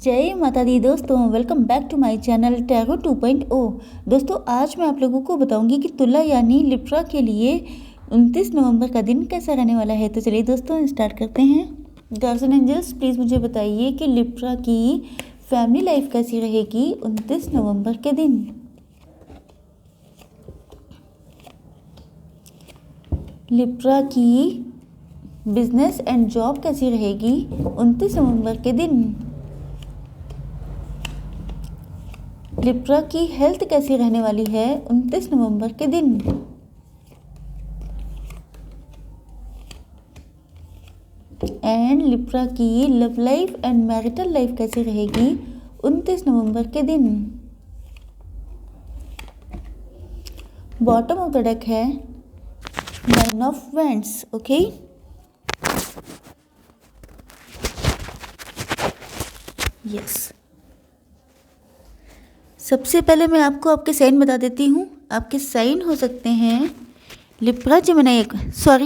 जय माता दी दोस्तों, welcome back to my channel tarot 2.0। दोस्तों आज मैं आप लोगों को बताऊंगी कि तुला यानी लिब्रा के लिए 29 नवंबर का दिन कैसा रहने वाला है। तो चलिए दोस्तों स्टार्ट करते हैं। गार्जियन एंजल्स प्लीज़ मुझे बताइए कि लिब्रा की फैमिली लाइफ कैसी रहेगी 29 नवंबर के दिन। लिब्रा की बिजनेस एंड जॉब कैसी रहेगी 29 नवंबर के दिन। लिब्रा की हेल्थ कैसी रहने वाली है 29 नवंबर के दिन। एंड लिब्रा की love life and marital life कैसी रहेगी 29 नवंबर के दिन। बॉटम ऑफ द डेक है nine of wands. Okay, yes. सबसे पहले मैं आपको आपके साइन बता देती हूँ। आपके साइन हो सकते हैं लिब्रा, जेमिनी,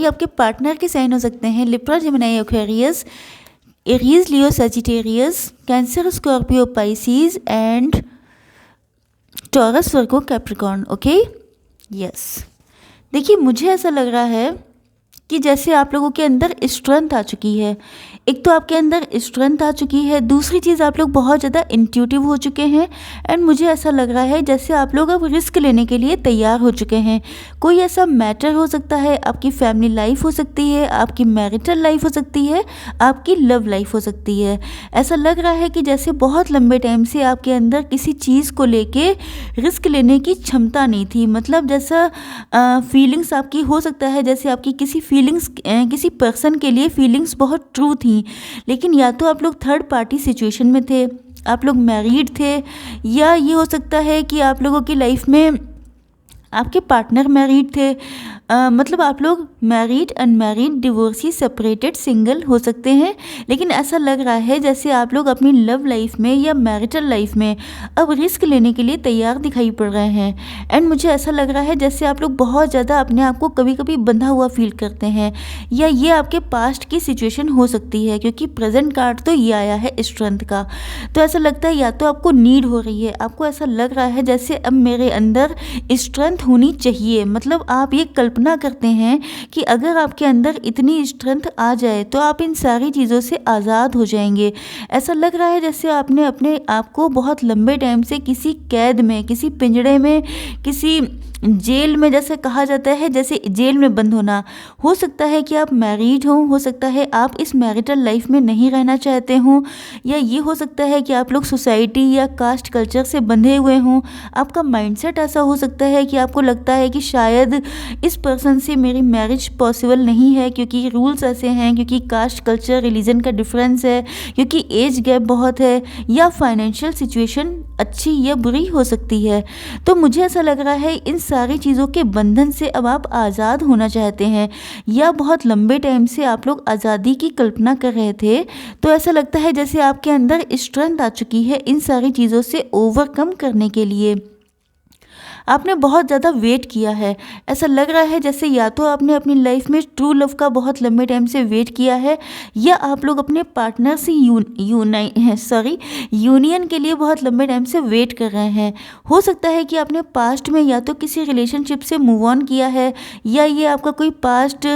आपके पार्टनर के साइन हो सकते हैं Libra, Gemini, Aquarius, Aries, Leo, Sagittarius, cancer, Scorpio, Pisces and taurus, Virgo, Capricorn. Okay, yes. देखिए मुझे ऐसा लग रहा है कि जैसे आप लोगों के अंदर स्ट्रेंथ आ चुकी है। एक तो आपके अंदर स्ट्रेंथ आ चुकी है, दूसरी चीज़ आप लोग बहुत ज़्यादा इंट्यूटिव हो चुके हैं। एंड मुझे ऐसा लग रहा है जैसे आप लोग अब रिस्क लेने के लिए तैयार हो चुके हैं। कोई ऐसा मैटर हो सकता है, आपकी फैमिली लाइफ हो सकती है, आपकी मैरिटल लाइफ हो सकती है, आपकी लव लाइफ हो सकती है। ऐसा लग रहा है कि जैसे बहुत लंबे टाइम से आपके अंदर किसी चीज़ को लेके रिस्क लेने की क्षमता नहीं थी। मतलब जैसा फीलिंग्स आपकी हो सकता है, जैसे आपकी किसी फीलिंग्स, किसी पर्सन के लिए फीलिंग्स बहुत ट्रू थी, लेकिन या तो आप लोग थर्ड पार्टी सिचुएशन में थे, आप लोग मैरिड थे, या ये हो सकता है कि आप लोगों की लाइफ में आपके पार्टनर मैरिड थे। मतलब आप लोग married, unmarried, divorcee, separated, single हो सकते हैं। लेकिन ऐसा लग रहा है जैसे आप लोग अपनी लव लाइफ में या मैरिटल लाइफ में अब रिस्क लेने के लिए तैयार दिखाई पड़ रहे हैं। एंड मुझे ऐसा लग रहा है जैसे आप लोग बहुत ज़्यादा अपने आप को कभी कभी बंधा हुआ फील करते हैं, या ये आपके पास्ट की सिचुएशन हो सकती है, क्योंकि प्रेजेंट कार्ड तो ये आया है स्ट्रेंथ का। तो ऐसा लगता है या तो आपको नीड हो रही है, आपको ऐसा लग रहा है जैसे अब मेरे अंदर स्ट्रेंथ होनी चाहिए। मतलब आप ये कल्पना करते हैं कि अगर आपके अंदर इतनी स्ट्रेंथ आ जाए तो आप इन सारी चीज़ों से आज़ाद हो जाएंगे। ऐसा लग रहा है जैसे आपने अपने आप को बहुत लंबे टाइम से किसी कैद में, किसी पिंजड़े में, किसी जेल में, जैसे कहा जाता है जैसे जेल में बंद होना। हो सकता है कि आप मैरिड हो सकता है आप इस मैरिटल लाइफ में नहीं रहना चाहते हों, या ये हो सकता है कि आप लोग सोसाइटी या कास्ट कल्चर से बंधे हुए हों। आपका माइंडसेट ऐसा हो सकता है कि आपको लगता है कि शायद इस पर्सन से मेरी मैरिज पॉसिबल नहीं है, क्योंकि रूल्स ऐसे हैं, क्योंकि कास्ट कल्चर, रिलीजन का डिफरेंस है, क्योंकि एज गैप बहुत है, या फाइनेंशियल सिचुएशन अच्छी या बुरी हो सकती है। तो मुझे ऐसा लग रहा है इन सारी चीज़ों के बंधन से अब आप आज़ाद होना चाहते हैं, या बहुत लंबे टाइम से आप लोग आज़ादी की कल्पना कर रहे थे। तो ऐसा लगता है जैसे आपके अंदर स्ट्रेंथ आ चुकी है इन सारी चीज़ों से ओवरकम करने के लिए। आपने बहुत ज़्यादा वेट किया है। ऐसा लग रहा है जैसे या तो आपने अपनी लाइफ में ट्रू लव का बहुत लंबे टाइम से वेट किया है, या आप लोग अपने पार्टनर से यूनियन के लिए बहुत लंबे टाइम से वेट कर रहे हैं। हो सकता है कि आपने पास्ट में या तो किसी रिलेशनशिप से मूव ऑन किया है, या ये आपका कोई पास्ट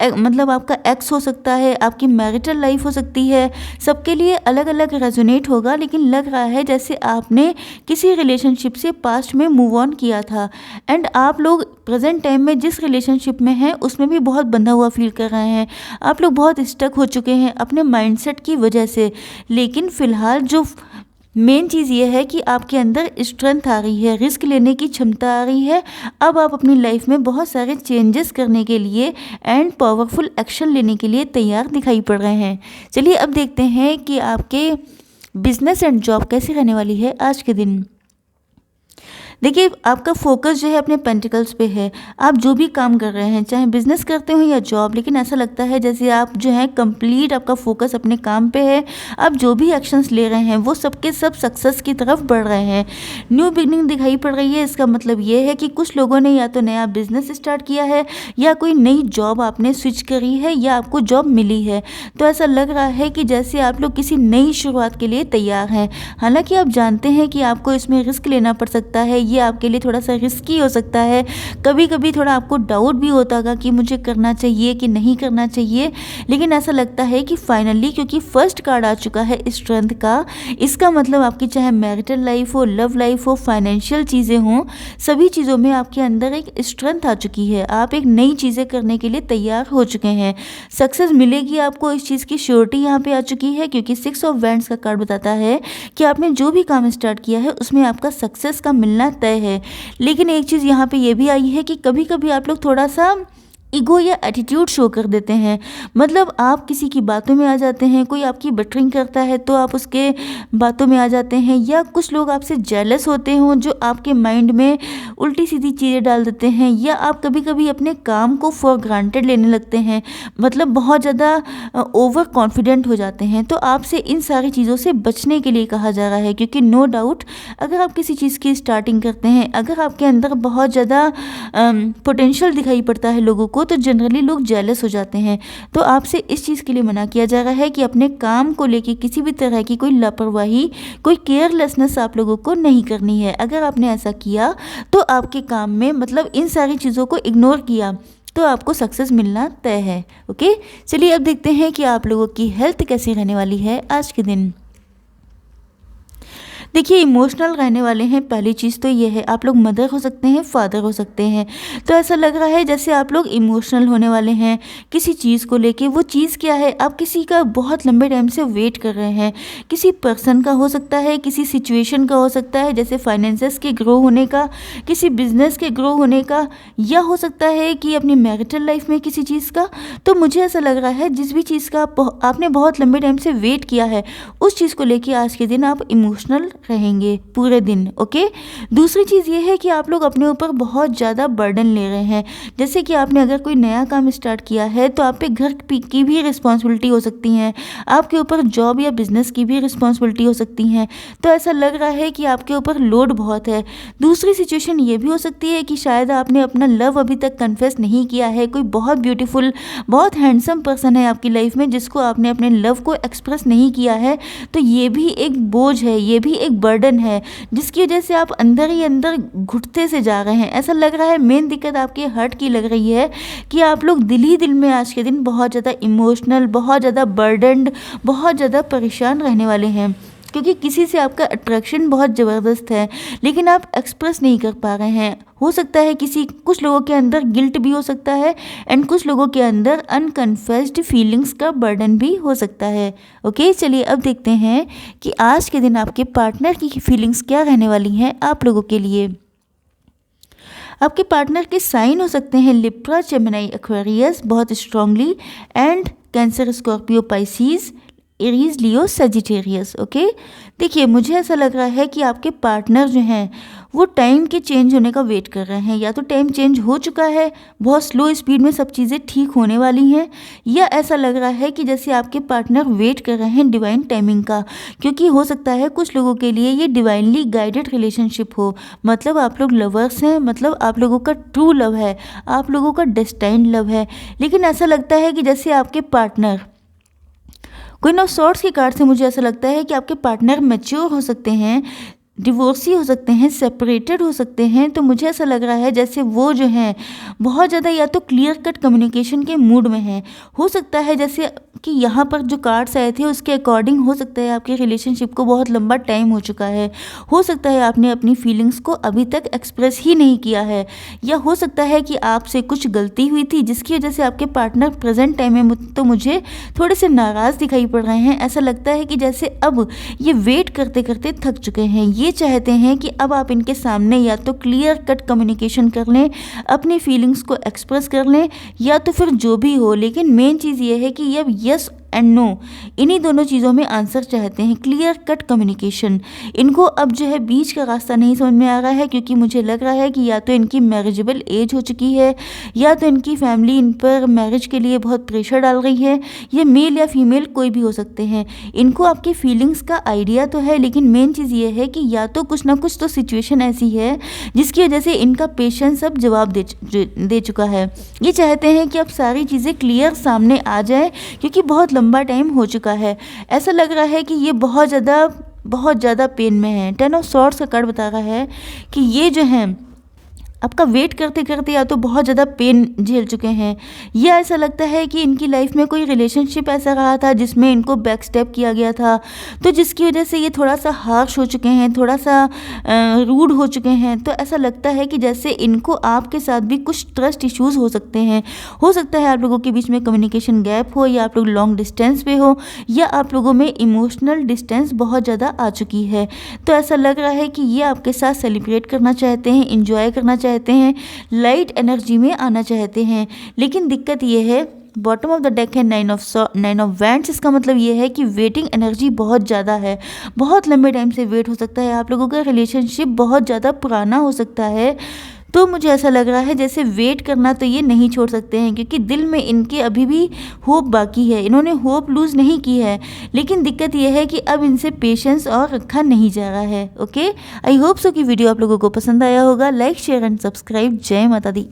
मतलब आपका एक्स हो सकता है, आपकी मैरिटल लाइफ हो सकती है। सबके लिए अलग अलग रेजोनेट होगा, लेकिन लग रहा है जैसे आपने किसी रिलेशनशिप से पास्ट में मूव ऑन किया था। एंड आप लोग प्रेजेंट टाइम में जिस रिलेशनशिप में हैं उसमें भी बहुत बंधा हुआ फील कर रहे हैं। आप लोग बहुत स्टक हो चुके हैं अपने माइंडसेट की वजह से। लेकिन फिलहाल जो मेन चीज़ ये है कि आपके अंदर स्ट्रेंथ आ रही है, रिस्क लेने की क्षमता आ रही है। अब आप अपनी लाइफ में बहुत सारे चेंजेस करने के लिए एंड पावरफुल एक्शन लेने के लिए तैयार दिखाई पड़ रहे हैं। चलिए अब देखते हैं कि आपके बिजनेस एंड जॉब कैसी रहने वाली है आज के दिन। देखिए आपका फोकस जो है अपने पेंटिकल्स पे है। आप जो भी काम कर रहे हैं, चाहे बिजनेस करते हो या जॉब, लेकिन ऐसा लगता है जैसे आप जो है कंप्लीट आपका फोकस अपने काम पे है। आप जो भी एक्शंस ले रहे हैं वो सबके सब सक्सेस की तरफ बढ़ रहे हैं। न्यू बिगनिंग दिखाई पड़ रही है। इसका मतलब ये है कि कुछ लोगों ने या तो नया बिजनेस स्टार्ट किया है या कोई नई जॉब आपने स्विच करी है या आपको जॉब मिली है। तो ऐसा लग रहा है कि जैसे आप लोग किसी नई शुरुआत के लिए तैयार हैं। हालांकि आप जानते हैं कि आपको इसमें रिस्क लेना पड़ सकता है, ये आपके लिए थोड़ा सा रिस्की हो सकता है। कभी कभी थोड़ा आपको डाउट भी होता होगा कि मुझे करना चाहिए कि नहीं करना चाहिए, लेकिन ऐसा लगता है कि फाइनली, क्योंकि फर्स्ट कार्ड आ चुका है स्ट्रेंथ का, इसका मतलब आपकी चाहे मैरिटल लाइफ हो, लव लाइफ हो, फाइनेंशियल चीज़ें हों, सभी चीज़ों में आपके अंदर एक स्ट्रेंथ आ चुकी है। आप एक नई चीज़ें करने के लिए तैयार हो चुके हैं। सक्सेस मिलेगी आपको, इस चीज़ की श्योरिटी यहाँ पे आ चुकी है, क्योंकि 6 ऑफ वैंड्स का कार्ड बताता है कि आपने जो भी काम स्टार्ट किया है उसमें आपका सक्सेस का मिलना तय है। लेकिन एक चीज़ यहाँ पे ये भी आई है कि कभी कभी आप लोग थोड़ा सा ईगो या एटीट्यूड शो कर देते हैं। मतलब आप किसी की बातों में आ जाते हैं, कोई आपकी बटरिंग करता है तो आप उसके बातों में आ जाते हैं, या कुछ लोग आपसे जेलस होते हों जो आपके माइंड में उल्टी सीधी चीज़ें डाल देते हैं, या आप कभी कभी अपने काम को फॉर ग्रांटेड लेने लगते हैं, मतलब बहुत ज़्यादा ओवर कॉन्फिडेंट हो जाते हैं। तो आपसे इन सारी चीज़ों से बचने के लिए कहा जा रहा है, क्योंकि नो डाउट अगर आप किसी चीज़ की स्टार्टिंग करते हैं, अगर आपके अंदर बहुत ज़्यादा पोटेंशियल दिखाई पड़ता है लोगों को, तो जनरली लोग जेलस हो जाते हैं। तो आपसे इस चीज़ के लिए मना किया जा रहा है कि अपने काम को लेके किसी भी तरह की कोई लापरवाही, कोई केयरलेसनेस आप लोगों को नहीं करनी है। अगर आपने ऐसा किया तो आपके काम में, मतलब इन सारी चीज़ों को इग्नोर किया, तो आपको सक्सेस मिलना तय है। ओके, चलिए अब देखते हैं कि आप लोगों की हेल्थ कैसी रहने वाली है आज के दिन। देखिए इमोशनल रहने वाले हैं। पहली चीज़ तो ये है, आप लोग मदर हो सकते हैं, फादर हो सकते हैं। तो ऐसा लग रहा है जैसे आप लोग इमोशनल होने वाले हैं किसी चीज़ को लेके। वो चीज़ क्या है, आप किसी का बहुत लंबे टाइम से वेट कर रहे हैं। किसी पर्सन का हो सकता है, किसी सिचुएशन का हो सकता है, जैसे फाइनेंसेस के ग्रो होने का, किसी बिजनेस के ग्रो होने का, या हो सकता है कि अपनी मैरिटल लाइफ में किसी चीज़ का। तो मुझे ऐसा लग रहा है जिस भी चीज़ का आपने बहुत लंबे टाइम से वेट किया है, उस चीज़ को लेके आज के दिन आप इमोशनल रहेंगे पूरे दिन। ओके, दूसरी चीज़ ये है कि आप लोग अपने ऊपर बहुत ज़्यादा बर्डन ले रहे हैं। जैसे कि आपने अगर कोई नया काम स्टार्ट किया है तो आप पे घर की भी रिस्पॉन्सिबिलिटी हो सकती हैं, आपके ऊपर जॉब या बिजनेस की भी रिस्पॉन्सिबिलिटी हो सकती हैं। तो ऐसा लग रहा है कि आपके ऊपर लोड बहुत है। दूसरी सिचुएशन ये भी हो सकती है कि शायद आपने अपना लव अभी तक कन्फेस नहीं किया है। कोई बहुत ब्यूटीफुल, बहुत हैंडसम पर्सन है आपकी लाइफ में जिसको आपने अपने लव को एक्सप्रेस नहीं किया है। तो ये भी एक बोझ है, ये भी एक बर्डन है, जिसकी वजह से आप अंदर ही अंदर घुटते से जा रहे हैं। ऐसा लग रहा है मेन दिक्कत आपके हर्ट की लग रही है कि आप लोग दिल ही दिल में आज के दिन बहुत ज़्यादा इमोशनल, बहुत ज़्यादा बर्डनड, बहुत ज़्यादा परेशान रहने वाले हैं, क्योंकि किसी से आपका अट्रैक्शन बहुत ज़बरदस्त है लेकिन आप एक्सप्रेस नहीं कर पा रहे हैं। हो सकता है कुछ लोगों के अंदर गिल्ट भी हो सकता है, एंड कुछ लोगों के अंदर अनकन्फेस्ड फीलिंग्स का बर्डन भी हो सकता है। ओके, चलिए अब देखते हैं कि आज के दिन आपके पार्टनर की फीलिंग्स क्या रहने वाली हैं आप लोगों के लिए। आपके पार्टनर के साइन हो सकते हैं लिब्रा, जेमिनी, एक्वेरियस बहुत strongly, and cancer, Scorpio, Pisces, Aries, Leo, Sagittarius. Okay, देखिए मुझे ऐसा लग रहा है कि आपके पार्टनर जो हैं वो टाइम के चेंज होने का वेट कर रहे हैं। या तो टाइम चेंज हो चुका है, बहुत स्लो स्पीड में सब चीज़ें ठीक होने वाली हैं, या ऐसा लग रहा है कि जैसे आपके पार्टनर वेट कर रहे हैं डिवाइन टाइमिंग का। क्योंकि हो सकता है कुछ लोगों के लिए ये डिवाइनली गाइडेड रिलेशनशिप हो, मतलब आप लोग लवर्स हैं, मतलब आप लोगों का ट्रू लव है, आप लोगों का डेस्टाइन्ड लव है। लेकिन ऐसा लगता है कि जैसे आपके पार्टनर, क्वीन ऑफ सॉर्ड्स के कार्ड से मुझे ऐसा लगता है कि आपके पार्टनर मैच्योर हो सकते हैं, डिवोर्सी हो सकते हैं, सेपरेटेड हो सकते हैं। तो मुझे ऐसा लग रहा है जैसे वो जो हैं बहुत ज़्यादा या तो क्लियर कट कम्युनिकेशन के मूड में हैं। हो सकता है जैसे कि यहाँ पर जो कार्ड्स आए थे उसके अकॉर्डिंग हो सकता है आपके रिलेशनशिप को बहुत लंबा टाइम हो चुका है। हो सकता है आपने अपनी फीलिंग्स को अभी तक एक्सप्रेस ही नहीं किया है, या हो सकता है कि आपसे कुछ गलती हुई थी जिसकी वजह से आपके पार्टनर प्रेजेंट टाइम में तो मुझे थोड़े से नाराज़ दिखाई पड़ रहे हैं। ऐसा लगता है कि जैसे अब ये वेट करते करते थक चुके हैं। ये चाहते हैं कि अब आप इनके सामने या तो क्लियर कट कम्युनिकेशन कर लें, अपनी फीलिंग्स को एक्सप्रेस कर लें, या तो फिर जो भी हो। लेकिन मेन चीज़ ये है कि अब यस एंड नो, इन्हीं दोनों चीज़ों में आंसर चाहते हैं। क्लियर कट कम्युनिकेशन, इनको अब जो है बीच का रास्ता नहीं समझ में आ रहा है, क्योंकि मुझे लग रहा है कि या तो इनकी मैरिजेबल एज हो चुकी है या तो इनकी फैमिली इन पर मैरिज के लिए बहुत प्रेशर डाल रही है। ये मेल या फीमेल कोई भी हो सकते हैं। इनको आपकी फीलिंग्स का आइडिया तो है, लेकिन मेन चीज़ ये है कि या तो कुछ ना कुछ तो सिचुएशन ऐसी है जिसकी वजह से इनका पेशेंस अब जवाब दे चुका है। ये चाहते हैं कि अब सारी चीज़ें क्लियर सामने आ जाए, क्योंकि बहुत लंबा टाइम हो चुका है। ऐसा लग रहा है कि ये बहुत ज़्यादा पेन में है। 10 ऑफ सॉर्ड्स का कार्ड बता रहा है कि ये जो है आपका वेट करते करते या तो बहुत ज़्यादा पेन झेल चुके हैं, या ऐसा लगता है कि इनकी लाइफ में कोई रिलेशनशिप ऐसा रहा था जिसमें इनको बैक स्टेप किया गया था, तो जिसकी वजह से ये थोड़ा सा हार्श हो चुके हैं, थोड़ा सा रूड हो चुके हैं। तो ऐसा लगता है कि जैसे इनको आपके साथ भी कुछ ट्रस्ट इश्यूज़ हो सकते हैं। हो सकता है आप लोगों के बीच में कम्युनिकेशन गैप हो, या आप लोग लॉन्ग डिस्टेंस पे हो, या आप लोगों में इमोशनल डिस्टेंस बहुत ज़्यादा आ चुकी है। तो ऐसा लग रहा है कि ये आपके साथ सेलिब्रेट करना चाहते हैं, इंजॉय करना चाहते हैं, लाइट एनर्जी में आना चाहते हैं। लेकिन दिक्कत ये है, बॉटम ऑफ द डेक है 9 ऑफ वैंड्स। इसका मतलब ये है कि वेटिंग एनर्जी बहुत ज़्यादा है, बहुत लंबे टाइम से वेट हो सकता है। आप लोगों का रिलेशनशिप बहुत ज़्यादा पुराना हो सकता है। तो मुझे ऐसा लग रहा है जैसे वेट करना तो ये नहीं छोड़ सकते हैं, क्योंकि दिल में इनके अभी भी होप बाकी है। इन्होंने होप लूज़ नहीं की है, लेकिन दिक्कत ये है कि अब इनसे पेशेंस और रखा नहीं जा रहा है। ओके, आई होप सो कि वीडियो आप लोगों को पसंद आया होगा। Like, share and subscribe. जय माता दी।